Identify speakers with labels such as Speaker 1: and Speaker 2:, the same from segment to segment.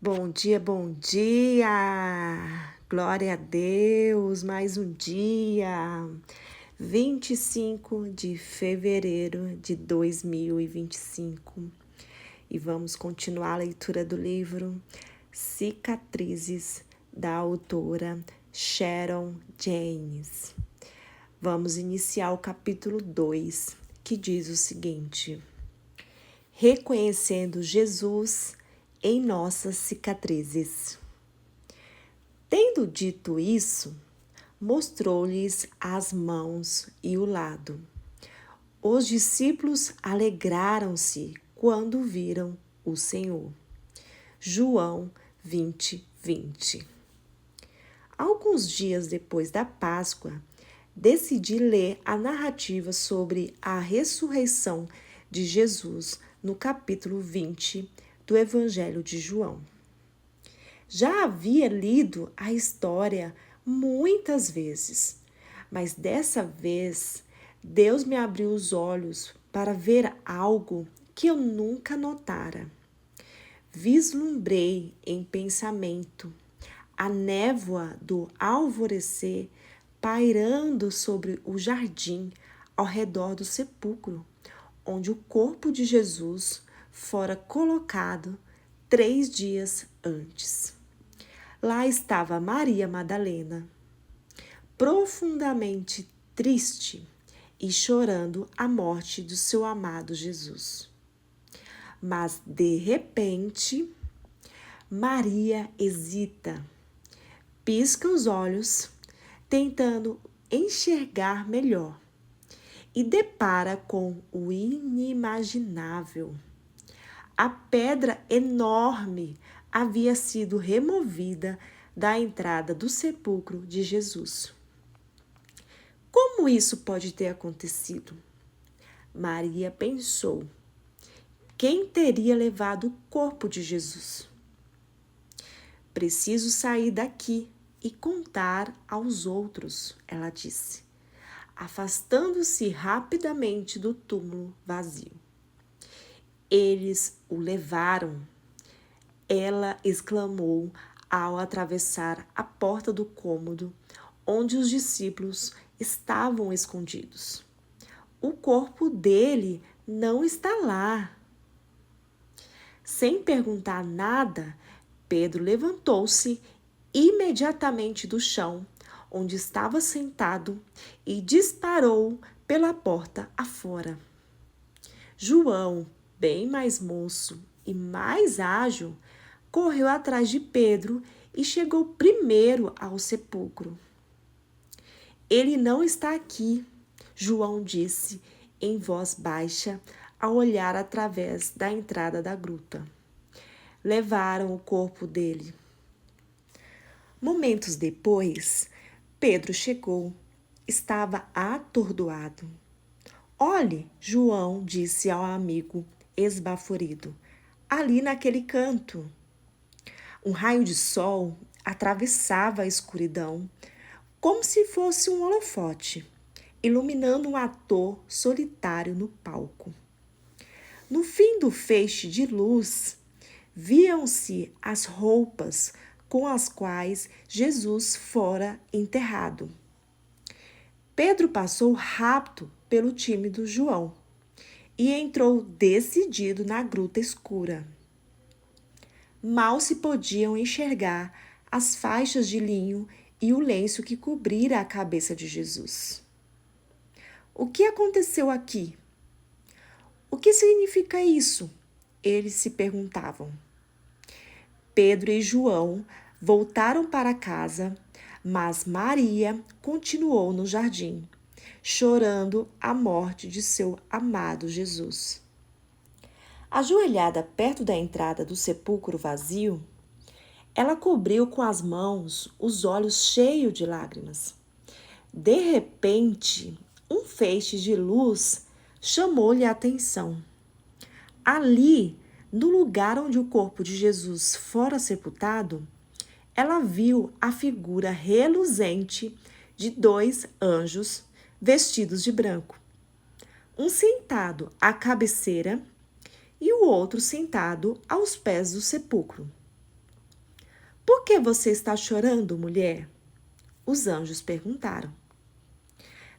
Speaker 1: Bom dia, bom dia! Glória a Deus, mais um dia, 25 de fevereiro de 2025. E vamos continuar a leitura do livro Cicatrizes, da autora Sharon James. Vamos iniciar o capítulo 2, que diz o seguinte: Reconhecendo Jesus em nossas cicatrizes. Tendo dito isso, mostrou-lhes as mãos e o lado. Os discípulos alegraram-se quando viram o Senhor. João 20:20. Alguns dias depois da Páscoa, decidi ler a narrativa sobre a ressurreição de Jesus no capítulo 20 do Evangelho de João. Já havia lido a história muitas vezes, mas dessa vez Deus me abriu os olhos para ver algo que eu nunca notara. Vislumbrei em pensamento a névoa do alvorecer pairando sobre o jardim ao redor do sepulcro, onde o corpo de Jesus fora colocado 3 dias antes. Lá estava Maria Madalena, profundamente triste e chorando a morte do seu amado Jesus. Mas, de repente, Maria hesita, pisca os olhos, tentando enxergar melhor, e depara com o inimaginável. A pedra enorme havia sido removida da entrada do sepulcro de Jesus. Como isso pode ter acontecido? Maria pensou. Quem teria levado o corpo de Jesus? Preciso sair daqui e contar aos outros, ela disse, afastando-se rapidamente do túmulo vazio. Eles o levaram, ela exclamou ao atravessar a porta do cômodo onde os discípulos estavam escondidos. O corpo dele não está lá. Sem perguntar nada, Pedro levantou-se imediatamente do chão onde estava sentado e disparou pela porta afora. João, bem mais moço e mais ágil, correu atrás de Pedro e chegou primeiro ao sepulcro. Ele não está aqui, João disse em voz baixa ao olhar através da entrada da gruta. Levaram o corpo dele. Momentos depois, Pedro chegou. Estava atordoado. Olhe, João disse ao amigo esbaforido, ali naquele canto. Um raio de sol atravessava a escuridão, como se fosse um holofote, iluminando um ator solitário no palco. No fim do feixe de luz, viam-se as roupas com as quais Jesus fora enterrado. Pedro passou rápido pelo tímido João e entrou decidido na gruta escura. Mal se podiam enxergar as faixas de linho e o lenço que cobrira a cabeça de Jesus. O que aconteceu aqui? O que significa isso? Eles se perguntavam. Pedro e João voltaram para casa, mas Maria continuou no jardim, chorando a morte de seu amado Jesus. Ajoelhada perto da entrada do sepulcro vazio, ela cobriu com as mãos os olhos cheios de lágrimas. De repente, um feixe de luz chamou-lhe a atenção. Ali, no lugar onde o corpo de Jesus fora sepultado, ela viu a figura reluzente de 2 anjos vestidos de branco. Um sentado à cabeceira e o outro sentado aos pés do sepulcro. Por que você está chorando, mulher? Os anjos perguntaram.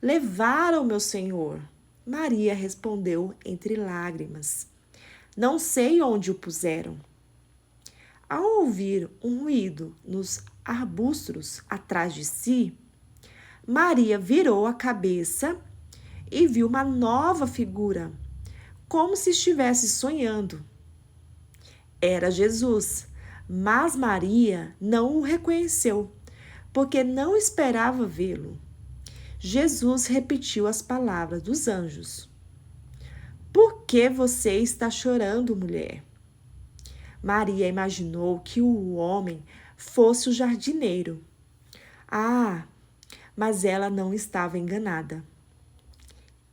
Speaker 1: Levaram meu senhor. Maria respondeu entre lágrimas. Não sei onde o puseram. Ao ouvir um ruído nos arbustos atrás de si, Maria virou a cabeça e viu uma nova figura, como se estivesse sonhando. Era Jesus, mas Maria não o reconheceu, porque não esperava vê-lo. Jesus repetiu as palavras dos anjos. Por que você está chorando, mulher? Maria imaginou que o homem fosse o jardineiro. Ah, mas ela não estava enganada.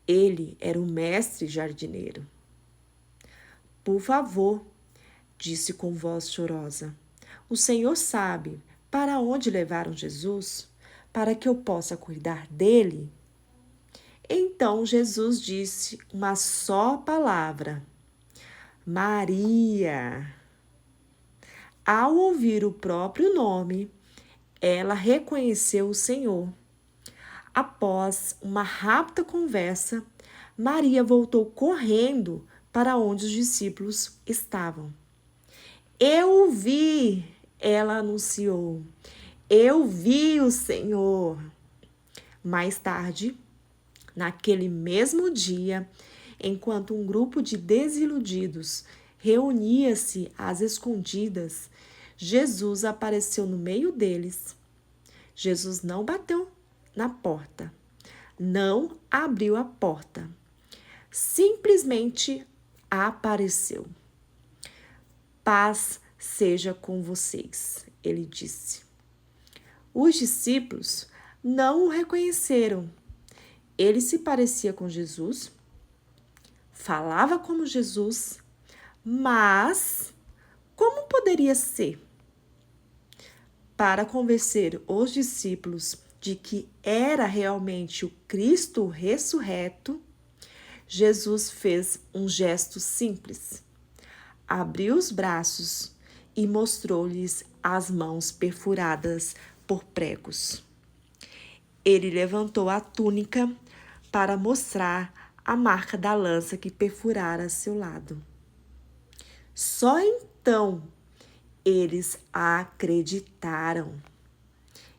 Speaker 1: Ele era o mestre jardineiro. Por favor, disse com voz chorosa, o Senhor sabe para onde levaram Jesus, para que eu possa cuidar dele? Então Jesus disse uma só palavra: Maria. Ao ouvir o próprio nome, ela reconheceu o Senhor. Após uma rápida conversa, Maria voltou correndo para onde os discípulos estavam. Eu o vi, ela anunciou. Eu vi o Senhor. Mais tarde, naquele mesmo dia, enquanto um grupo de desiludidos reunia-se às escondidas, Jesus apareceu no meio deles. Jesus não bateu na porta, não abriu a porta, simplesmente apareceu. Paz seja com vocês, ele disse. Os discípulos não o reconheceram. Ele se parecia com Jesus, falava como Jesus, mas como poderia ser? Para convencer os discípulos de que era realmente o Cristo ressurreto, Jesus fez um gesto simples. Abriu os braços e mostrou-lhes as mãos perfuradas por pregos. Ele levantou a túnica para mostrar a marca da lança que perfurara seu lado. Só então eles acreditaram.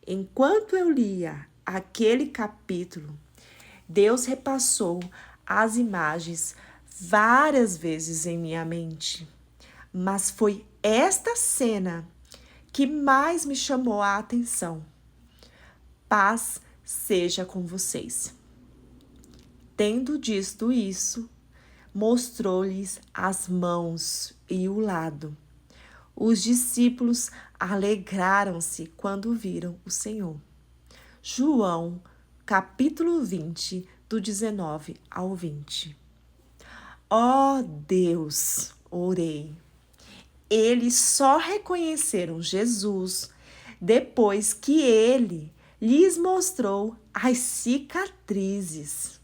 Speaker 1: Enquanto eu lia aquele capítulo, Deus repassou as imagens várias vezes em minha mente, mas foi esta cena que mais me chamou a atenção. Paz seja com vocês. Tendo dito isso, mostrou-lhes as mãos e o lado. Os discípulos alegraram-se quando viram o Senhor. João, capítulo 20, do 19 ao 20. Ó Deus, orei. Eles só reconheceram Jesus depois que ele lhes mostrou as cicatrizes.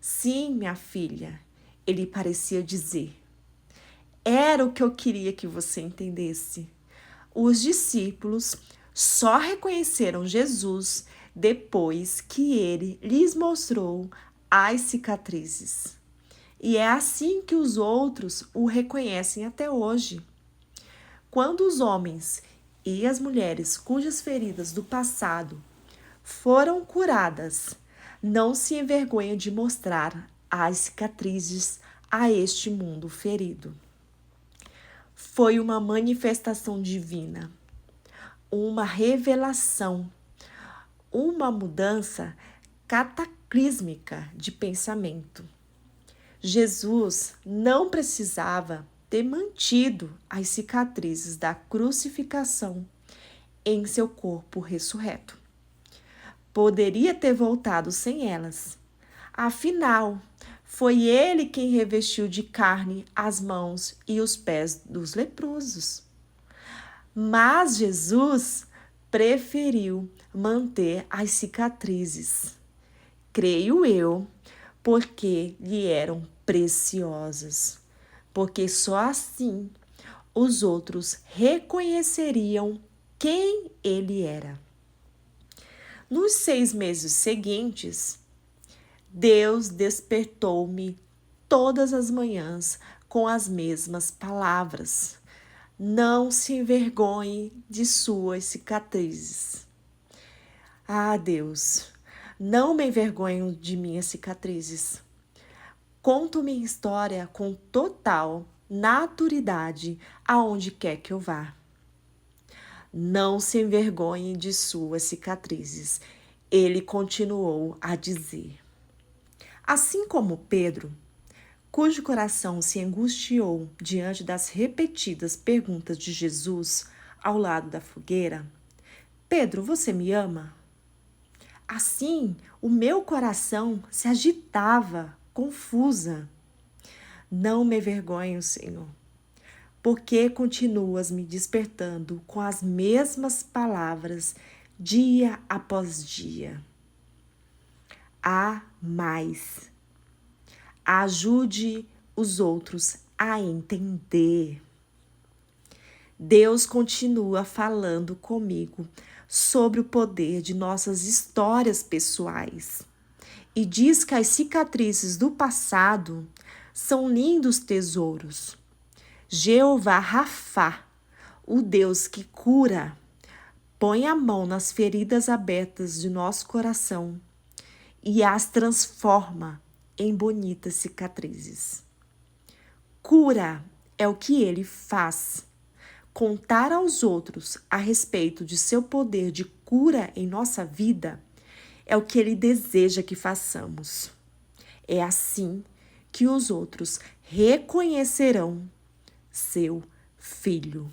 Speaker 1: Sim, minha filha, ele parecia dizer. Era o que eu queria que você entendesse. Os discípulos só reconheceram Jesus depois que ele lhes mostrou as cicatrizes. E é assim que os outros o reconhecem até hoje. Quando os homens e as mulheres cujas feridas do passado foram curadas, não se envergonham de mostrar as cicatrizes a este mundo ferido. Foi uma manifestação divina, uma revelação, uma mudança cataclísmica de pensamento. Jesus não precisava ter mantido as cicatrizes da crucificação em seu corpo ressurreto. Poderia ter voltado sem elas. Afinal, foi ele quem revestiu de carne as mãos e os pés dos leprosos. Mas Jesus preferiu manter as cicatrizes. Creio eu, porque lhe eram preciosas, porque só assim os outros reconheceriam quem ele era. Nos 6 meses seguintes, Deus despertou-me todas as manhãs com as mesmas palavras. Não se envergonhe de suas cicatrizes. Ah, Deus, não me envergonho de minhas cicatrizes. Conto minha história com total naturalidade aonde quer que eu vá. Não se envergonhe de suas cicatrizes. Ele continuou a dizer. Assim como Pedro, cujo coração se angustiou diante das repetidas perguntas de Jesus ao lado da fogueira, Pedro, você me ama? Assim, o meu coração se agitava, confusa. Não me envergonho, Senhor, porque continuas me despertando com as mesmas palavras dia após dia. Há mais. Ajude os outros a entender. Deus continua falando comigo sobre o poder de nossas histórias pessoais e diz que as cicatrizes do passado são lindos tesouros. Jeová Rafá, o Deus que cura, põe a mão nas feridas abertas de nosso coração e as transforma em bonitas cicatrizes. Cura é o que ele faz. Contar aos outros a respeito de seu poder de cura em nossa vida é o que ele deseja que façamos. É assim que os outros reconhecerão seu filho.